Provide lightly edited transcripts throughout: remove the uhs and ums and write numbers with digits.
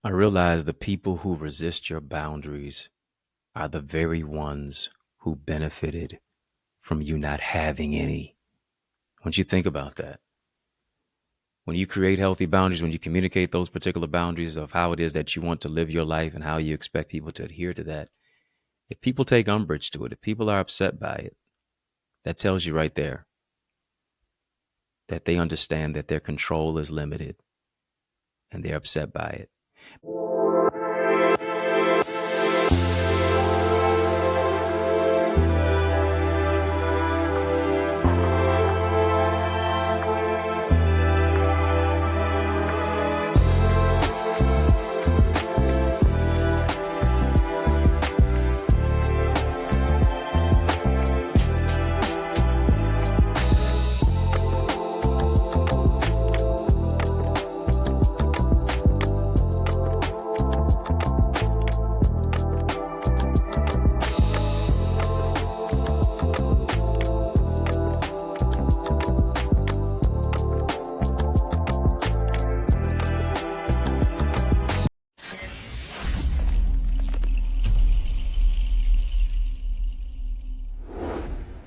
I realize the people who resist your boundaries are the very ones who benefited from you not having any. Once you think about that, when you create healthy boundaries, when you communicate those particular boundaries of how it is that you want to live your life and how you expect people to adhere to that, if people take umbrage to it, if people are upset by it, that tells you right there that they understand that their control is limited and they're upset by it.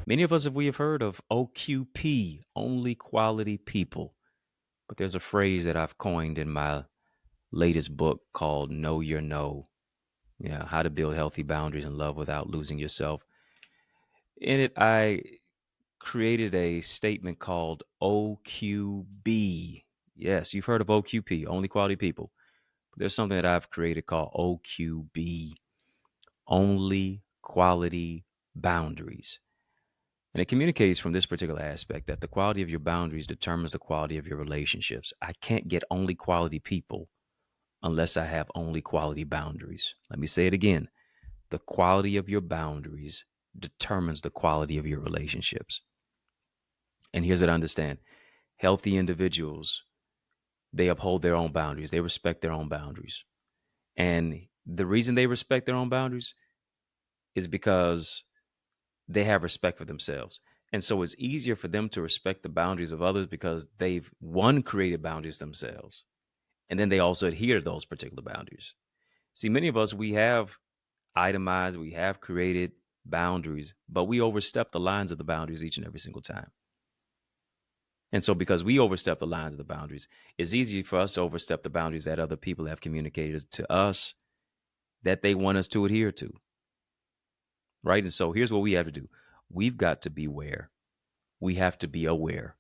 Many of us, we have heard of OQP, only quality people. But there's a phrase that I've coined in my latest book called Know Your No. Yeah, how to build healthy boundaries and love without losing yourself. In it, I created a statement called OQB. Yes, you've heard of OQP, only quality people. But there's something that I've created called OQB, only quality boundaries. And it communicates from this particular aspect that the quality of your boundaries determines the quality of your relationships. I can't get only quality people unless I have only quality boundaries. Let me say it again. The quality of your boundaries determines the quality of your relationships. And here's what I understand. Healthy individuals, they uphold their own boundaries. They respect their own boundaries. And the reason they respect their own boundaries is because they have respect for themselves. And so it's easier for them to respect the boundaries of others because they've, one, created boundaries themselves. And then they also adhere to those particular boundaries. See, many of us, we have itemized, we have created boundaries, but we overstep the lines of the boundaries each and every single time. And so because we overstep the lines of the boundaries, it's easy for us to overstep the boundaries that other people have communicated to us that they want us to adhere to. Right. And so here's what we have to do. We've got to beware. We have to be aware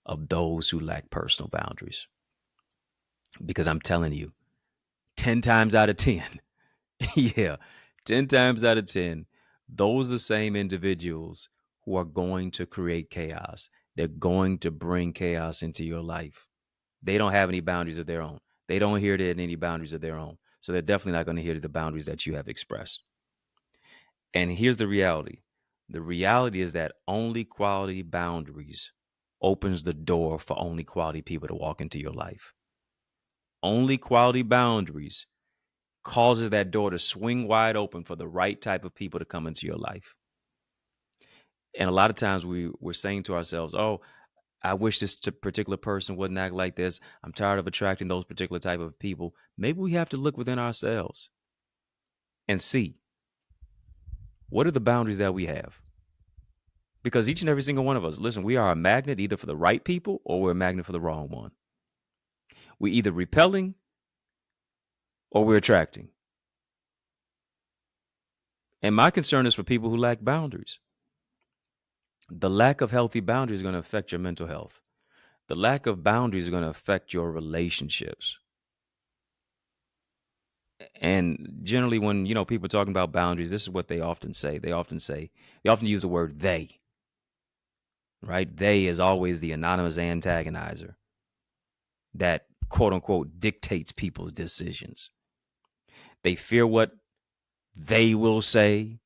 of those who lack personal boundaries. Because I'm telling you, 10 times out of 10, yeah, 10 times out of 10, those are the same individuals who are going to create chaos. They're going to bring chaos into your life. They don't have any boundaries of their own. They don't adhere to any boundaries of their own. So they're definitely not going to adhere to the boundaries that you have expressed. And here's the reality. The reality is that only quality boundaries opens the door for only quality people to walk into your life. Only quality boundaries causes that door to swing wide open for the right type of people to come into your life. And a lot of times we're saying to ourselves, oh, I wish this particular person wouldn't act like this. I'm tired of attracting those particular type of people. Maybe we have to look within ourselves and see, what are the boundaries that we have? Because each and every single one of us, listen, we are a magnet either for the right people or we're a magnet for the wrong one. We're either repelling or we're attracting. And my concern is for people who lack boundaries. The lack of healthy boundaries is going to affect your mental health. The lack of boundaries is going to affect your relationships. And generally, when people are talking about boundaries, this is what they often say. They often use the word they. Right? They is always the anonymous antagonizer that quote unquote dictates people's decisions. They fear what they will say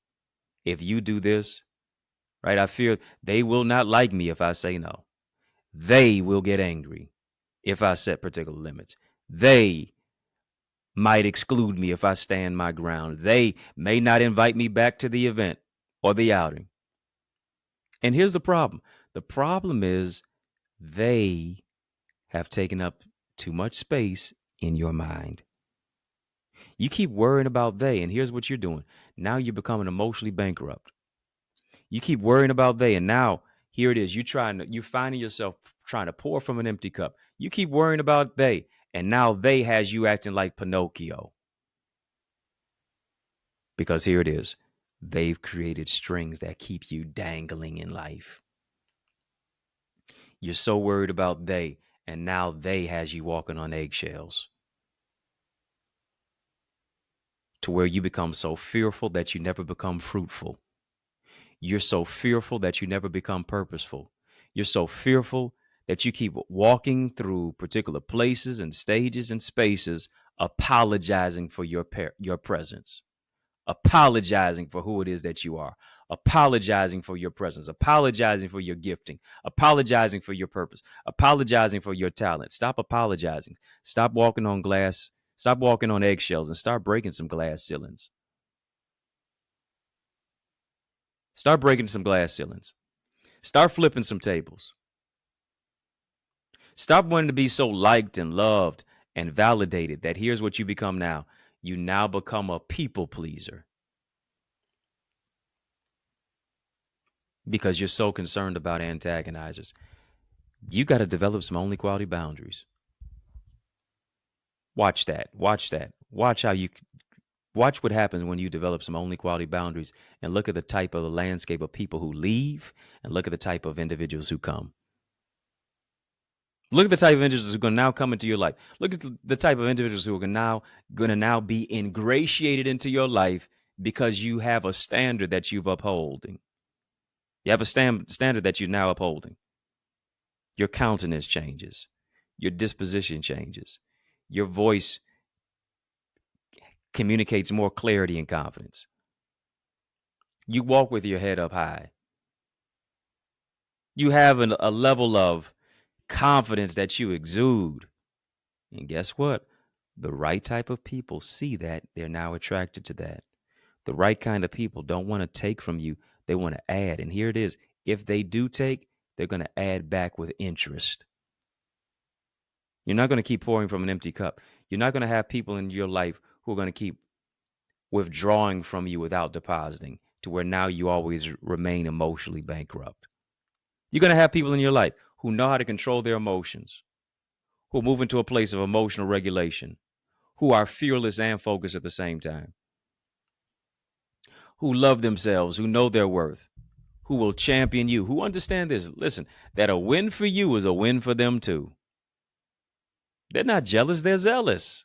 if you do this. Right? I fear they will not like me if I say no. They will get angry if I set particular limits. They might exclude me if I stand my ground. They may not invite me back to the event or the outing. And here's the problem. The problem is they have taken up too much space in your mind. You keep worrying about they, and here's what you're doing. Now you're becoming emotionally bankrupt. You keep worrying about they, and now here it is. You're finding yourself trying to pour from an empty cup. You keep worrying about they, and now they has you acting like Pinocchio. Because here it is. They've created strings that keep you dangling in life. You're so worried about they, and now they has you walking on eggshells to where you become so fearful that you never become fruitful. You're so fearful that you never become purposeful. You're so fearful that you keep walking through particular places and stages and spaces, apologizing for your presence, apologizing for who it is that you are, apologizing for your presence, apologizing for your gifting, apologizing for your purpose, apologizing for your talent. Stop apologizing. Stop walking on glass. Stop walking on eggshells and start breaking some glass ceilings. Start breaking some glass ceilings. Start flipping some tables. Stop wanting to be so liked and loved and validated that here's what you become now. You now become a people pleaser because you're so concerned about antagonizers. You got to develop some only quality boundaries. Watch that. Watch that. Watch what happens when you develop some only quality boundaries and look at the type of the landscape of people who leave and look at the type of individuals who come. Look at the type of individuals who are going to now come into your life. Look at the type of individuals who are going to now be ingratiated into your life because you have a standard that you've upholding. You have a standard that you're now upholding. Your countenance changes. Your disposition changes. Your voice communicates more clarity and confidence. You walk with your head up high. You have a level of confidence that you exude. And guess what? The right type of people see that. They're now attracted to that. The right kind of people don't want to take from you. They want to add. And here it is. If they do take, they're going to add back with interest. You're not going to keep pouring from an empty cup. You're not going to have people in your life who are going to keep withdrawing from you without depositing to where now you always remain emotionally bankrupt. You're going to have people in your life who know how to control their emotions, who move into a place of emotional regulation, who are fearless and focused at the same time, who love themselves, who know their worth, who will champion you, who understand this. Listen, that a win for you is a win for them too. They're not jealous, they're zealous.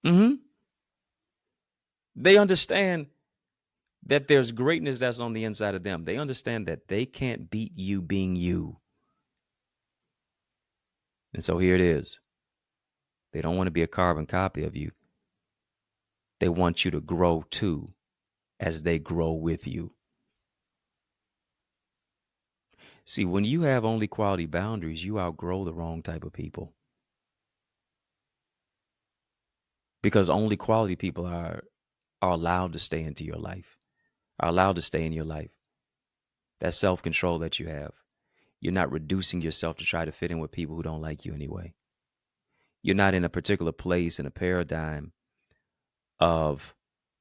Mm-hmm. They understand that there's greatness that's on the inside of them. They understand that they can't beat you being you. And so here it is. They don't want to be a carbon copy of you. They want you to grow too as they grow with you. See, when you have only quality boundaries, you outgrow the wrong type of people. Because only quality people are allowed to stay into your life, are allowed to stay in your life. That self-control that you have. You're not reducing yourself to try to fit in with people who don't like you anyway. You're not in a particular place in a paradigm of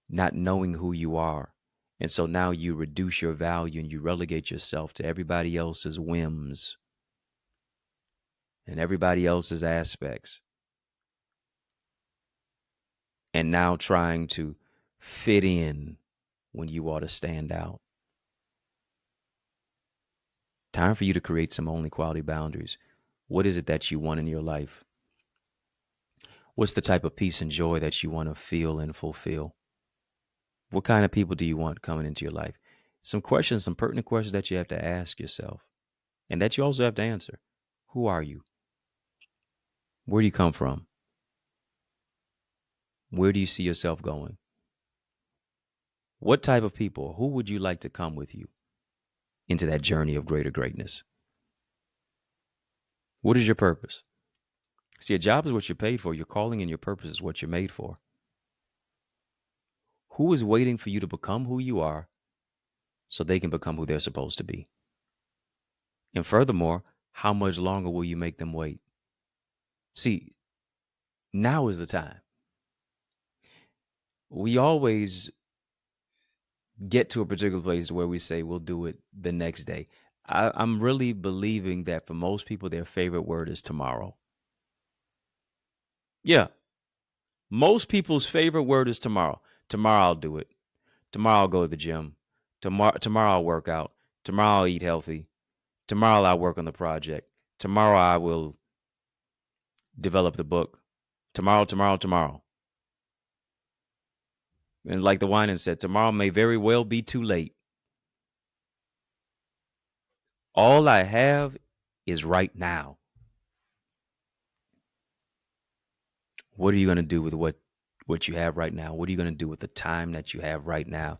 not knowing who you are. And so now you reduce your value and you relegate yourself to everybody else's whims and everybody else's aspects. And now trying to fit in when you ought to stand out. Time for you to create some only quality boundaries. What is it that you want in your life? What's the type of peace and joy that you want to feel and fulfill? What kind of people do you want coming into your life? Some questions, some pertinent questions that you have to ask yourself and that you also have to answer. Who are you? Where do you come from? Where do you see yourself going? What type of people, who would you like to come with you into that journey of greater greatness? What is your purpose? See, a job is what you're paid for. Your calling and your purpose is what you're made for. Who is waiting for you to become who you are so they can become who they're supposed to be? And furthermore, how much longer will you make them wait? See, Now is the time. We always get to a particular place where we say we'll do it the next day. I'm really believing that for most people, their favorite word is tomorrow. Yeah. Most people's favorite word is tomorrow. Tomorrow I'll do it. Tomorrow I'll go to the gym. Tomorrow I'll work out. Tomorrow I'll eat healthy. Tomorrow I'll work on the project. Tomorrow I will develop the book. Tomorrow, tomorrow, tomorrow. And like the Winan said, tomorrow may very well be too late. All I have is right now. What are you going to do with what you have right now? What are you going to do with the time that you have right now?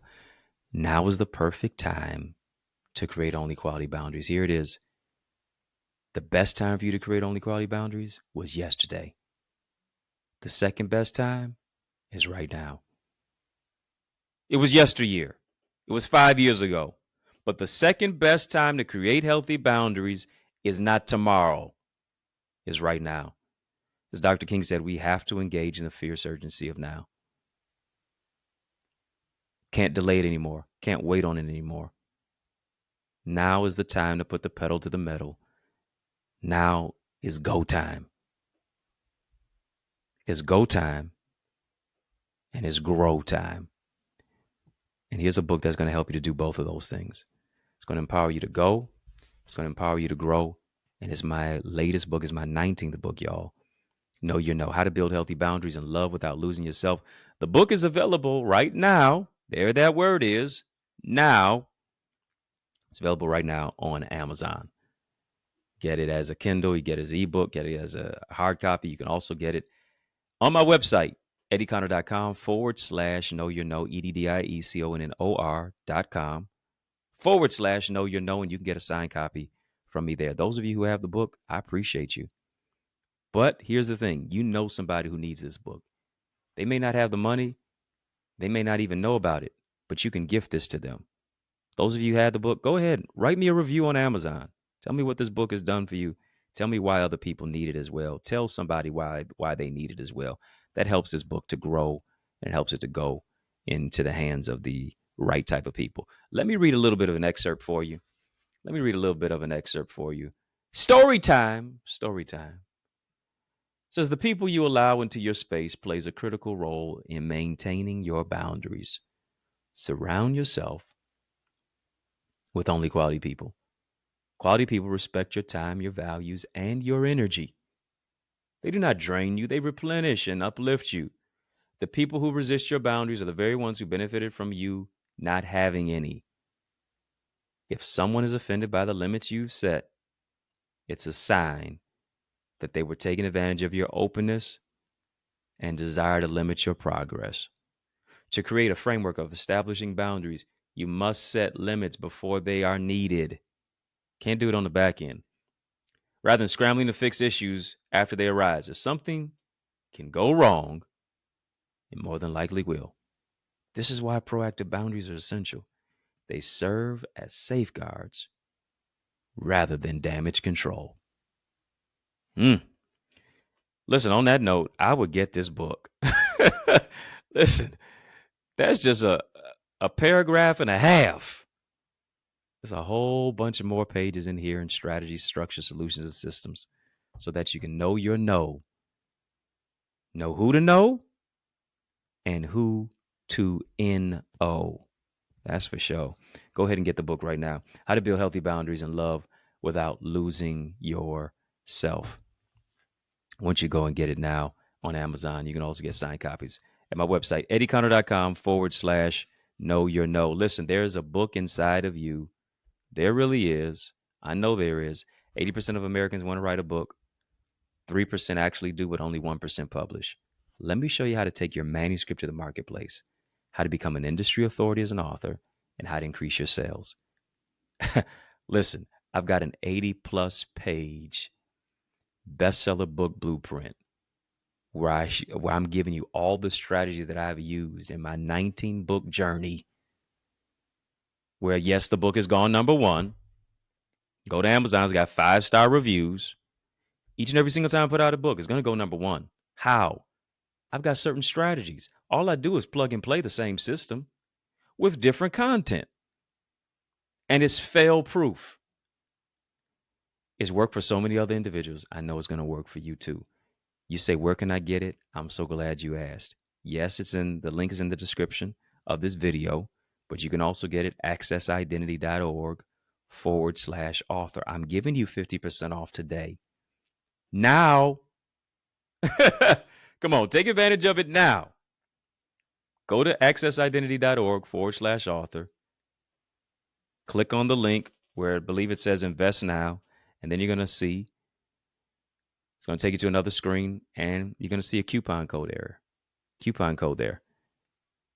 Now is the perfect time to create only quality boundaries. Here it is. The best time for you to create only quality boundaries was yesterday. The second best time is right now. It was yesteryear. It was 5 years ago. But the second best time to create healthy boundaries is not tomorrow, is right now. As Dr. King said, we have to engage in the fierce urgency of now. Can't delay it anymore. Can't wait on it anymore. Now is the time to put the pedal to the metal. Now is go time. It's go time and it's grow time. And here's a book that's going to help you to do both of those things. It's going to empower you to go. It's going to empower you to grow. And it's my latest book. It's my 19th book, y'all. Know Your Know, How to Build Healthy Boundaries and Love Without Losing Yourself. The book is available right now. There that word is, now. It's available right now on Amazon. Get it as a Kindle. You get it as an ebook. Get it as a hard copy. You can also get it on my website, EddieConnor.com/know your know, EddieConnor.com/know your know, and you can get a signed copy from me there. Those of you who have the book, I appreciate you. But here's the thing. You know somebody who needs this book. They may not have the money. They may not even know about it, but you can gift this to them. Those of you who have the book, go ahead. Write me a review on Amazon. Tell me what this book has done for you. Tell me why other people need it as well. Tell somebody why they need it as well. That helps this book to grow and helps it to go into the hands of the right type of people. Let me read a little bit of an excerpt for you. Story time. It says the people you allow into your space plays a critical role in maintaining your boundaries. Surround yourself with only quality people. Quality people respect your time, your values, and your energy. They do not drain you, they replenish and uplift you. The people who resist your boundaries are the very ones who benefited from you not having any. If someone is offended by the limits you've set, it's a sign that they were taking advantage of your openness and desire to limit your progress. To create a framework of establishing boundaries, you must set limits before they are needed. Can't do it on the back end. Rather than scrambling to fix issues after they arise, if something can go wrong, it more than likely will. This is why proactive boundaries are essential. They serve as safeguards rather than damage control. Listen, on that note, I would get this book. Listen, that's just a paragraph and a half. There's a whole bunch of more pages in here and strategies, structure, solutions, and systems so that you can know your know who to know, and who to N-O. That's for sure. Go ahead and get the book right now. How to Build Healthy Boundaries and Love Without Losing Yourself. Once you go and get it now on Amazon, you can also get signed copies at my website, EddieConnor.com/know your know. Listen, there's a book inside of you. There really is. I know there is. 80% of Americans want to write a book. 3% actually do, but only 1% publish. Let me show you how to take your manuscript to the marketplace, how to become an industry authority as an author, and how to increase your sales. Listen, I've got an 80+ page bestseller book blueprint where I'm giving you all the strategies that I've used in my 19-book journey. Where, yes, the book has gone number one. Go to Amazon. It's got 5-star reviews. Each and every single time I put out a book, it's going to go number one. How? I've got certain strategies. All I do is plug and play the same system with different content. And it's fail proof. It's worked for so many other individuals. I know it's going to work for you too. You say, where can I get it? I'm so glad you asked. Yes, the link is in the description of this video, but you can also get it accessidentity.org/author. I'm giving you 50% off today. Now, come on, take advantage of it now. Go to accessidentity.org/author. Click on the link where I believe it says invest now. And then you're going to see, it's going to take you to another screen and you're going to see a coupon code there.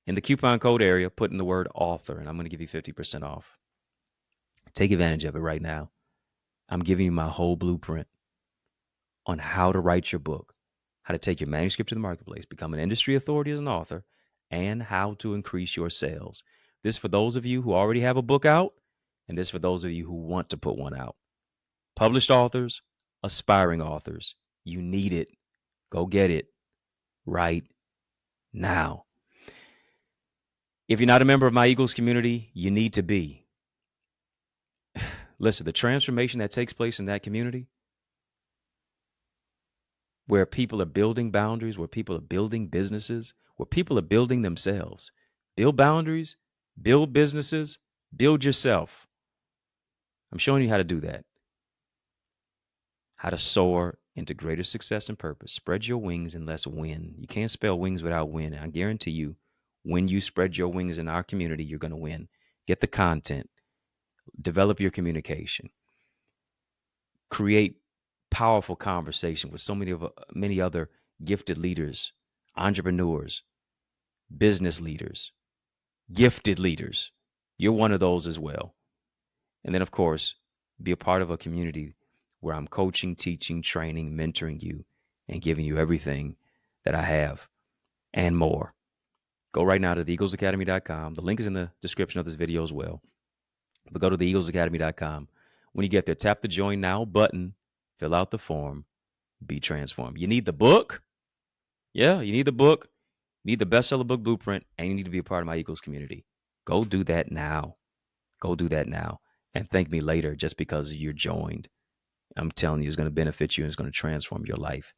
In the coupon code area, put in the word author, and I'm going to give you 50% off. Take advantage of it right now. I'm giving you my whole blueprint on how to write your book, how to take your manuscript to the marketplace, become an industry authority as an author, and how to increase your sales. This for those of you who already have a book out, and this for those of you who want to put one out. Published authors, aspiring authors, you need it. Go get it right now. If you're not a member of my Eagles community, you need to be. Listen, the transformation that takes place in that community, where people are building boundaries, where people are building businesses, where people are building themselves. Build boundaries, build businesses, build yourself. I'm showing you how to do that. How to soar into greater success and purpose. Spread your wings and let's win. You can't spell wings without win. I guarantee you, when you spread your wings in our community, you're going to win. Get the content. Develop your communication. Create powerful conversation with so many other gifted leaders, entrepreneurs, business leaders, gifted leaders. You're one of those as well. And then, of course, be a part of a community where I'm coaching, teaching, training, mentoring you, and giving you everything that I have and more. Go right now to theeaglesacademy.com. The link is in the description of this video as well. But go to theeaglesacademy.com. When you get there, tap the Join Now button, fill out the form, be transformed. You need the book. Yeah, you need the book. You need the bestseller book blueprint, and you need to be a part of my Eagles community. Go do that now. Go do that now. And thank me later just because you're joined. I'm telling you, it's going to benefit you and it's going to transform your life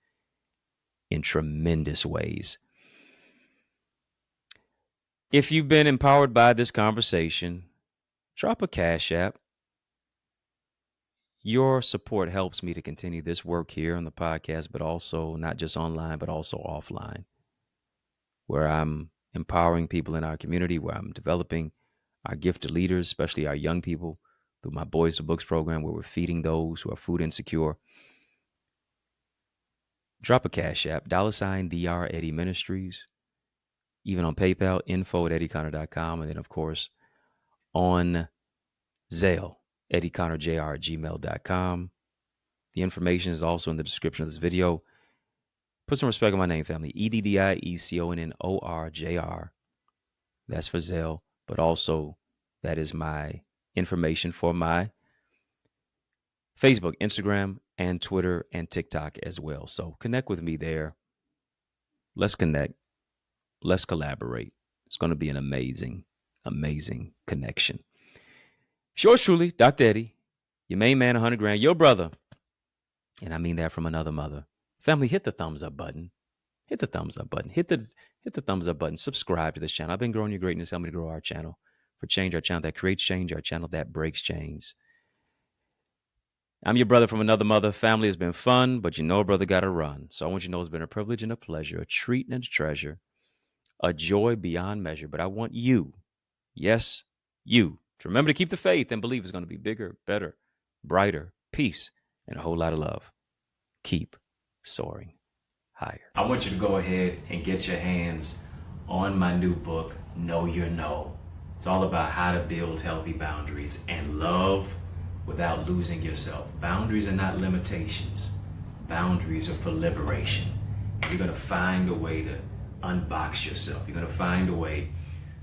in tremendous ways. If you've been empowered by this conversation, drop a Cash App. Your support helps me to continue this work here on the podcast, but also not just online, but also offline, where I'm empowering people in our community, where I'm developing our gifted leaders, especially our young people, through my Boys to Books program, where we're feeding those who are food insecure. Drop a Cash App, $Dr. Eddie Ministries, even on PayPal, info@EddieConnor.com, and then, of course, on Zelle, EddieConnorJr@gmail.com. The information is also in the description of this video. Put some respect on my name, family. EddieConnorJr. That's for Zelle, but also that is my information for my Facebook, Instagram, and Twitter, and TikTok as well. So connect with me there. Let's connect. Let's collaborate. It's going to be an amazing, amazing connection. Yours truly, Dr. Eddie, your main man, 100 grand, your brother. And I mean that from another mother. Family, hit the thumbs up button. Hit the thumbs up button. Hit the thumbs up button. Subscribe to this channel. I've been growing your greatness. Help me to grow our channel. For change, our channel that creates change, our channel that breaks chains. I'm your brother from another mother. Family has been fun, but you know a brother got to run. So I want you to know it's been a privilege and a pleasure, a treat and a treasure, a joy beyond measure. But I want you, yes, you, to remember to keep the faith and believe it's going to be bigger, better, brighter, peace, and a whole lot of love. Keep soaring higher. I want you to go ahead and get your hands on my new book, Know Your No. It's all about how to build healthy boundaries and love without losing yourself. Boundaries are not limitations. Boundaries are for liberation. And you're going to find a way to unbox yourself. You're going to find a way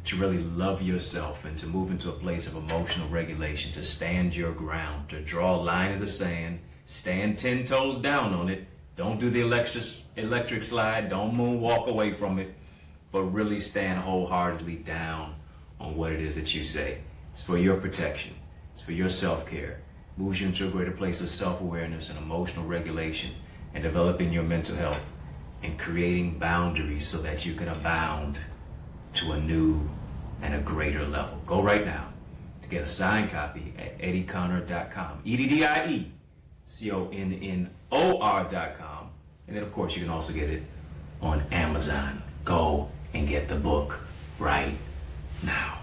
to really love yourself and to move into a place of emotional regulation, to stand your ground, to draw a line in the sand, stand 10 toes down on it, Don't do the electric slide. Don't moonwalk away from it, but really stand wholeheartedly down on what it is that you say. It's for your protection. It's for your self-care. Moves you into a greater place of self-awareness and emotional regulation, and developing your mental health and creating boundaries so that you can abound to a new and a greater level. Go right now to get a signed copy at EddieConnor.com. EddieConnor.com. And then, of course, you can also get it on Amazon. Go and get the book right now.